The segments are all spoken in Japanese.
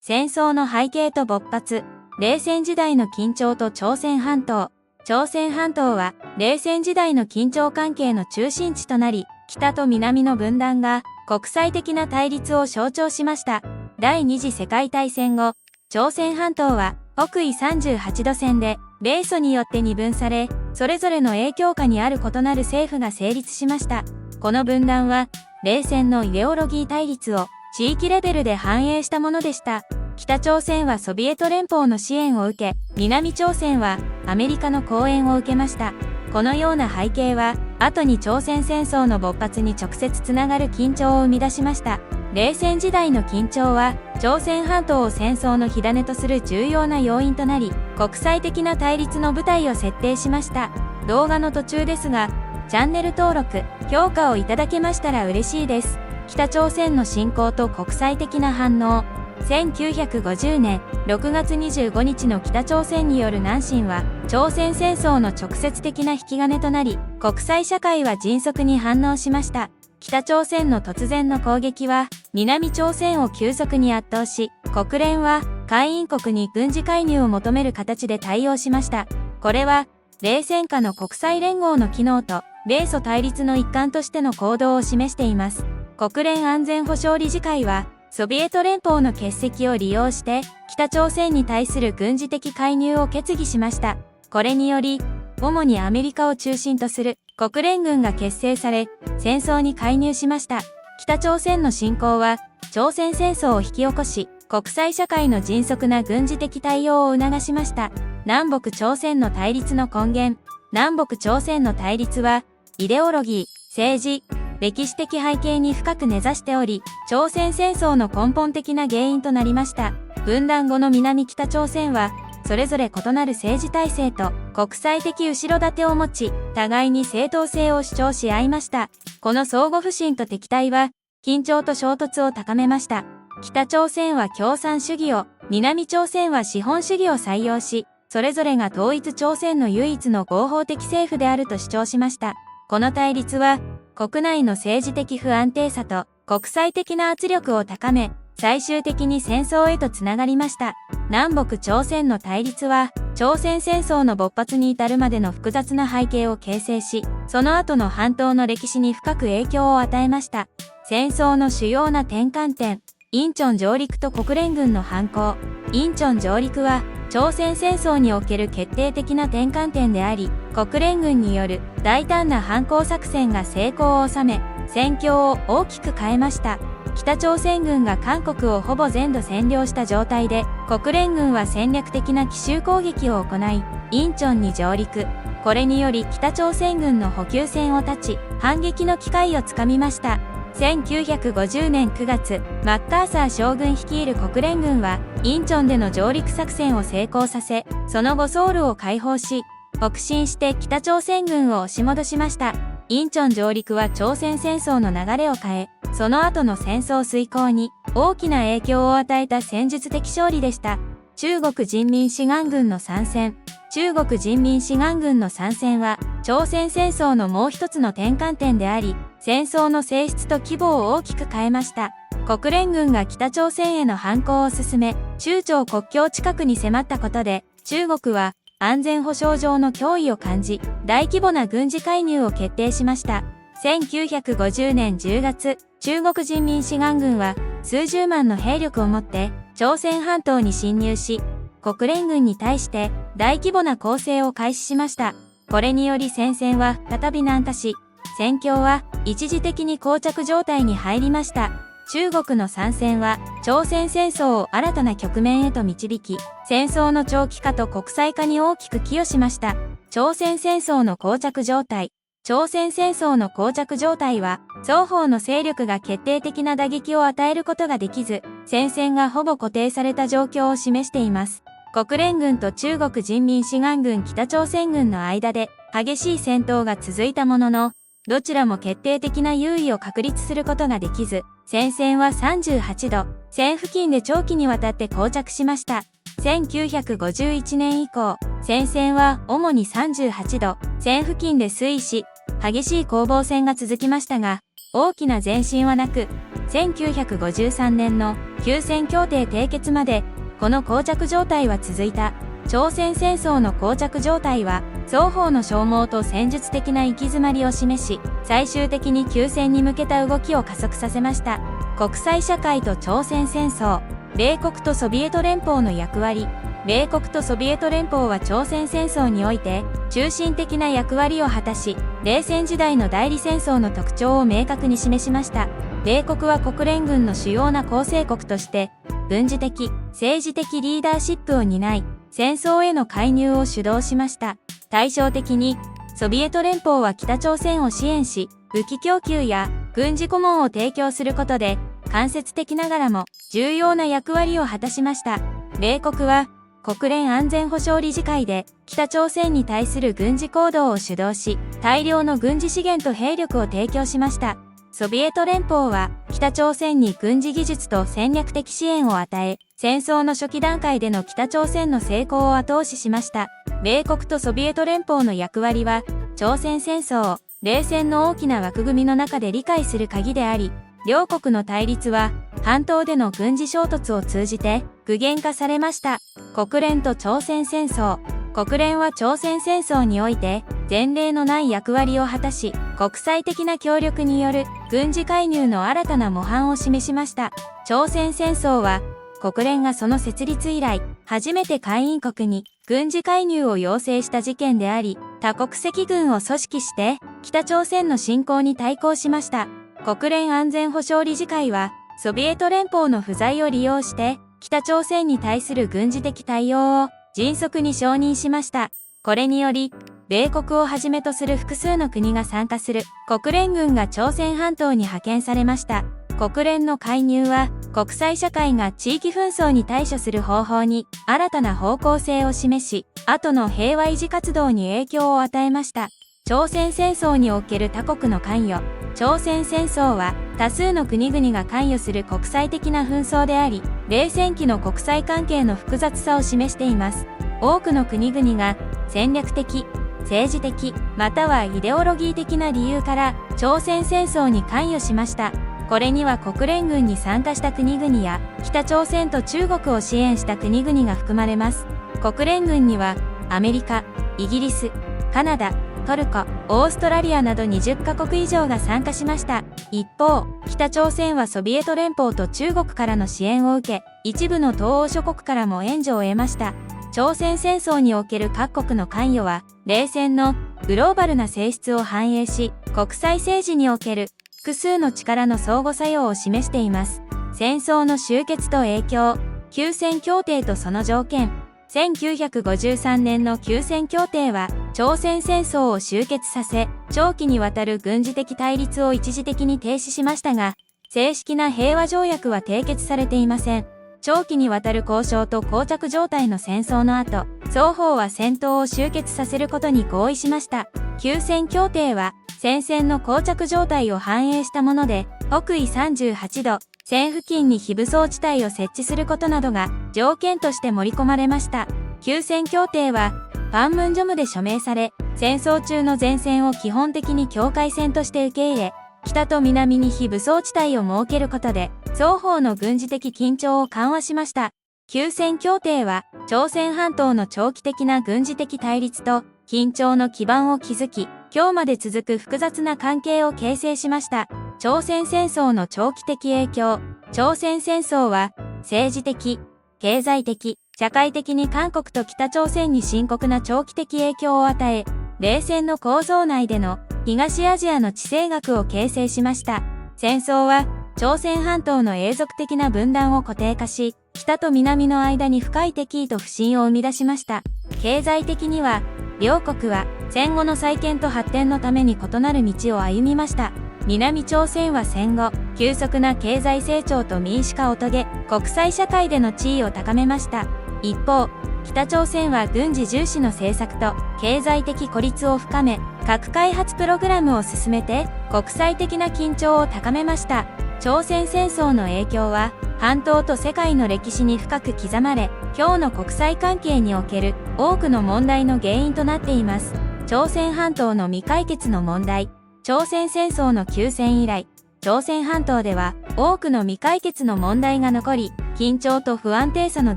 戦争の背景と勃発、冷戦時代の緊張と朝鮮半島。朝鮮半島は、冷戦時代の緊張関係の中心地となり、北と南の分断が国際的な対立を象徴しました。第二次世界大戦後、朝鮮半島は北緯38度線で、米ソによって二分され、それぞれの影響下にある異なる政府が成立しました。この分断は、冷戦のイデオロギー対立を地域レベルで反映したものでした。北朝鮮はソビエト連邦の支援を受け、南朝鮮はアメリカの後援を受けました。このような背景は、後に朝鮮戦争の勃発に直接つながる緊張を生み出しました。冷戦時代の緊張は、朝鮮半島を戦争の火種とする重要な要因となり、国際的な対立の舞台を設定しました。動画の途中ですが、チャンネル登録、評価をいただけましたら嬉しいです。北朝鮮の侵攻と国際的な反応。1950年6月25日の北朝鮮による南進は、朝鮮戦争の直接的な引き金となり、国際社会は迅速に反応しました。北朝鮮の突然の攻撃は、南朝鮮を急速に圧倒し、国連は会員国に軍事介入を求める形で対応しました。これは、冷戦下の国際連合の機能と、米ソ対立の一環としての行動を示しています。国連安全保障理事会は、ソビエト連邦の欠席を利用して、北朝鮮に対する軍事的介入を決議しました。これにより、主にアメリカを中心とする国連軍が結成され、戦争に介入しました。北朝鮮の侵攻は、朝鮮戦争を引き起こし、国際社会の迅速な軍事的対応を促しました。南北朝鮮の対立の根源。南北朝鮮の対立は、イデオロギー、政治、歴史的背景に深く根ざしており、朝鮮戦争の根本的な原因となりました。分断後の南北朝鮮は、それぞれ異なる政治体制と国際的後ろ盾を持ち、互いに正当性を主張し合いました。この相互不信と敵対は、緊張と衝突を高めました。北朝鮮は共産主義を、南朝鮮は資本主義を採用し、それぞれが統一朝鮮の唯一の合法的政府であると主張しました。この対立は、国内の政治的不安定さと国際的な圧力を高め、最終的に戦争へとつながりました。南北朝鮮の対立は、朝鮮戦争の勃発に至るまでの複雑な背景を形成し、その後の半島の歴史に深く影響を与えました。戦争の主要な転換点、インチョン上陸と国連軍の反攻。インチョン上陸は、朝鮮戦争における決定的な転換点であり、国連軍による大胆な反攻作戦が成功を収め、戦況を大きく変えました。北朝鮮軍が韓国をほぼ全土占領した状態で、国連軍は戦略的な奇襲攻撃を行い、インチョンに上陸。これにより北朝鮮軍の補給線を断ち、反撃の機会をつかみました。1950年9月、マッカーサー将軍率いる国連軍は、インチョンでの上陸作戦を成功させ、その後ソウルを解放し、北進して北朝鮮軍を押し戻しました。インチョン上陸は朝鮮戦争の流れを変え、その後の戦争遂行に大きな影響を与えた戦術的勝利でした。中国人民志願軍の参戦。中国人民志願軍の参戦は、朝鮮戦争のもう一つの転換点であり、戦争の性質と規模を大きく変えました。国連軍が北朝鮮への反攻を進め、中朝国境近くに迫ったことで、中国は安全保障上の脅威を感じ、大規模な軍事介入を決定しました。1950年10月、中国人民志願軍は数十万の兵力を持って朝鮮半島に侵入し、国連軍に対して大規模な攻勢を開始しました。これにより戦線は再び軟化し、戦況は一時的に膠着状態に入りました。中国の参戦は朝鮮戦争を新たな局面へと導き、戦争の長期化と国際化に大きく寄与しました。朝鮮戦争の膠着状態。朝鮮戦争の膠着状態は、双方の勢力が決定的な打撃を与えることができず、戦線がほぼ固定された状況を示しています。国連軍と中国人民志願軍北朝鮮軍の間で激しい戦闘が続いたものの、どちらも決定的な優位を確立することができず、戦線は38度、線付近で長期にわたって膠着しました。1951年以降、戦線は主に38度、線付近で推移し、激しい攻防戦が続きましたが、大きな前進はなく、1953年の休戦協定締結まで、この膠着状態は続いた。朝鮮戦争の膠着状態は、双方の消耗と戦術的な行き詰まりを示し、最終的に休戦に向けた動きを加速させました。国際社会と朝鮮戦争、米国とソビエト連邦の役割。米国とソビエト連邦は朝鮮戦争において中心的な役割を果たし、冷戦時代の代理戦争の特徴を明確に示しました。米国は国連軍の主要な構成国として、軍事的、政治的リーダーシップを担い、戦争への介入を主導しました。対照的に、ソビエト連邦は北朝鮮を支援し、武器供給や軍事顧問を提供することで、間接的ながらも重要な役割を果たしました。米国は、国連安全保障理事会で北朝鮮に対する軍事行動を主導し、大量の軍事資源と兵力を提供しました。ソビエト連邦は北朝鮮に軍事技術と戦略的支援を与え、戦争の初期段階での北朝鮮の成功を後押ししました。米国とソビエト連邦の役割は、朝鮮戦争、冷戦の大きな枠組みの中で理解する鍵であり、両国の対立は、半島での軍事衝突を通じて具現化されました。国連と朝鮮戦争。国連は朝鮮戦争において前例のない役割を果たし、国際的な協力による軍事介入の新たな模範を示しました。朝鮮戦争は国連がその設立以来、初めて会員国に軍事介入を要請した事件であり、多国籍軍を組織して北朝鮮の侵攻に対抗しました。国連安全保障理事会は、ソビエト連邦の不在を利用して、北朝鮮に対する軍事的対応を迅速に承認しました。これにより、米国をはじめとする複数の国が参加する国連軍が朝鮮半島に派遣されました。国連の介入は、国際社会が地域紛争に対処する方法に新たな方向性を示し、後の平和維持活動に影響を与えました。朝鮮戦争における他国の関与。朝鮮戦争は多数の国々が関与する国際的な紛争であり、冷戦期の国際関係の複雑さを示しています。多くの国々が戦略的、政治的、またはイデオロギー的な理由から朝鮮戦争に関与しました。これには国連軍に参加した国々や北朝鮮と中国を支援した国々が含まれます。国連軍にはアメリカ、イギリス、カナダ、トルコ、オーストラリアなど20カ国以上が参加しました。一方、北朝鮮はソビエト連邦と中国からの支援を受け、一部の東欧諸国からも援助を得ました。朝鮮戦争における各国の関与は、冷戦のグローバルな性質を反映し、国際政治における複数の力の相互作用を示しています。戦争の終結と影響、休戦協定とその条件。1953年の休戦協定は、朝鮮戦争を終結させ、長期にわたる軍事的対立を一時的に停止しましたが、正式な平和条約は締結されていません。長期にわたる交渉と膠着状態の戦争の後、双方は戦闘を終結させることに合意しました。休戦協定は、戦線の膠着状態を反映したもので、北緯38度、線付近に非武装地帯を設置することなどが条件として盛り込まれました。休戦協定は、パンムンジョムで署名され、戦争中の前線を基本的に境界線として受け入れ、北と南に非武装地帯を設けることで、双方の軍事的緊張を緩和しました。休戦協定は、朝鮮半島の長期的な軍事的対立と緊張の基盤を築き、今日まで続く複雑な関係を形成しました。朝鮮戦争の長期的影響。朝鮮戦争は、政治的、経済的、社会的に韓国と北朝鮮に深刻な長期的影響を与え、冷戦の構造内での東アジアの地政学を形成しました。戦争は、朝鮮半島の永続的な分断を固定化し、北と南の間に深い敵意と不信を生み出しました。経済的には、両国は戦後の再建と発展のために異なる道を歩みました。南朝鮮は戦後、急速な経済成長と民主化を遂げ、国際社会での地位を高めました。一方、北朝鮮は軍事重視の政策と経済的孤立を深め、核開発プログラムを進めて国際的な緊張を高めました。朝鮮戦争の影響は半島と世界の歴史に深く刻まれ、今日の国際関係における多くの問題の原因となっています。朝鮮半島の未解決の問題。朝鮮戦争の休戦以来、朝鮮半島では多くの未解決の問題が残り、緊張と不安定さの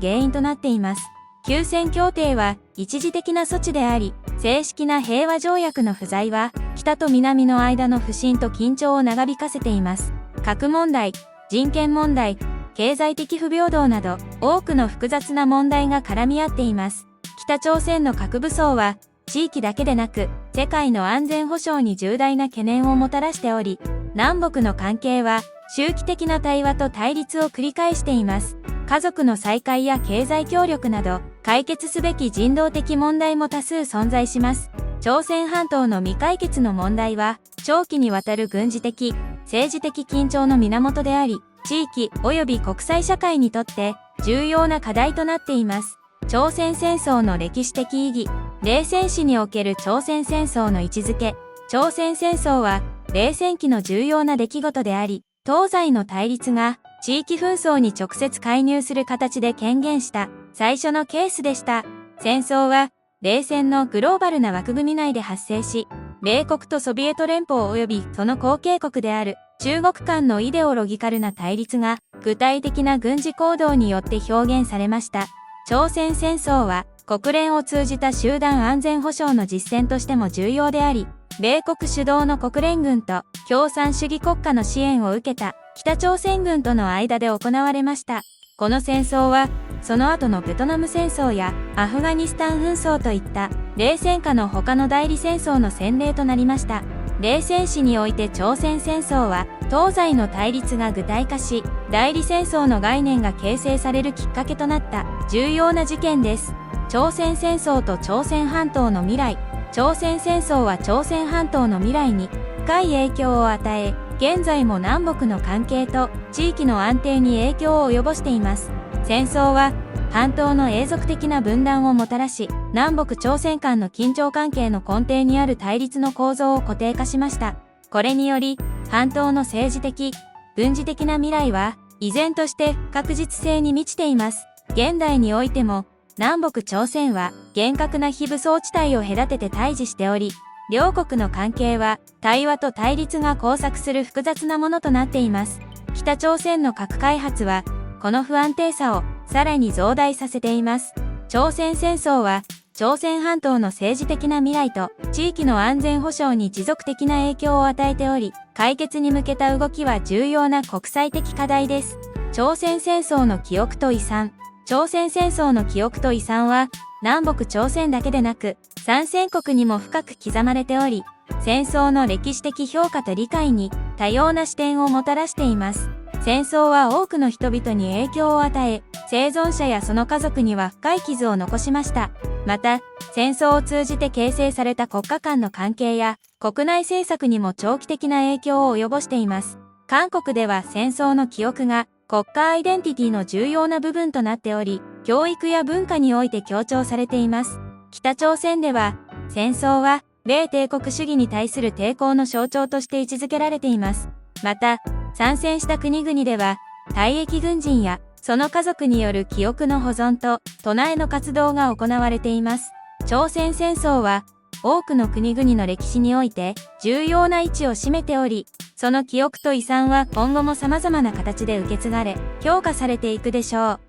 原因となっています。休戦協定は一時的な措置であり、正式な平和条約の不在は、北と南の間の不信と緊張を長引かせています。核問題、人権問題、経済的不平等など、多くの複雑な問題が絡み合っています。北朝鮮の核武装は、地域だけでなく、世界の安全保障に重大な懸念をもたらしており、南北の関係は、周期的な対話と対立を繰り返しています。家族の再会や経済協力など、解決すべき人道的問題も多数存在します。朝鮮半島の未解決の問題は、長期にわたる軍事的、政治的緊張の源であり、地域及び国際社会にとって重要な課題となっています。朝鮮戦争の歴史的意義、冷戦史における朝鮮戦争の位置づけ。朝鮮戦争は、冷戦期の重要な出来事であり、東西の対立が地域紛争に直接介入する形で顕現した最初のケースでした。戦争は冷戦のグローバルな枠組み内で発生し、米国とソビエト連邦及びその後継国である中国間のイデオロギカルな対立が具体的な軍事行動によって表現されました。朝鮮戦争は国連を通じた集団安全保障の実践としても重要であり、米国主導の国連軍と共産主義国家の支援を受けた北朝鮮軍との間で行われました。この戦争は、その後のベトナム戦争やアフガニスタン紛争といった冷戦下の他の代理戦争の先例となりました。冷戦史において朝鮮戦争は東西の対立が具体化し、代理戦争の概念が形成されるきっかけとなった重要な事件です。朝鮮戦争と朝鮮半島の未来。朝鮮戦争は朝鮮半島の未来に深い影響を与え、現在も南北の関係と地域の安定に影響を及ぼしています。戦争は半島の永続的な分断をもたらし、南北朝鮮間の緊張関係の根底にある対立の構造を固定化しました。これにより、半島の政治的、軍事的な未来は依然として不確実性に満ちています。現代においても、南北朝鮮は厳格な非武装地帯を隔てて対峙しており、両国の関係は対話と対立が交錯する複雑なものとなっています。北朝鮮の核開発は、この不安定さをさらに増大させています。朝鮮戦争は、朝鮮半島の政治的な未来と地域の安全保障に持続的な影響を与えており、解決に向けた動きは重要な国際的課題です。朝鮮戦争の記憶と遺産。朝鮮戦争の記憶と遺産は、南北朝鮮だけでなく、参戦国にも深く刻まれており、戦争の歴史的評価と理解に多様な視点をもたらしています。戦争は多くの人々に影響を与え、生存者やその家族には深い傷を残しました。また、戦争を通じて形成された国家間の関係や国内政策にも長期的な影響を及ぼしています。韓国では戦争の記憶が国家アイデンティティの重要な部分となっており、教育や文化において強調されています。北朝鮮では、戦争は米帝国主義に対する抵抗の象徴として位置づけられています。また、参戦した国々では、退役軍人やその家族による記憶の保存と唱えの活動が行われています。朝鮮戦争は、多くの国々の歴史において重要な位置を占めており、その記憶と遺産は今後も様々な形で受け継がれ、評価されていくでしょう。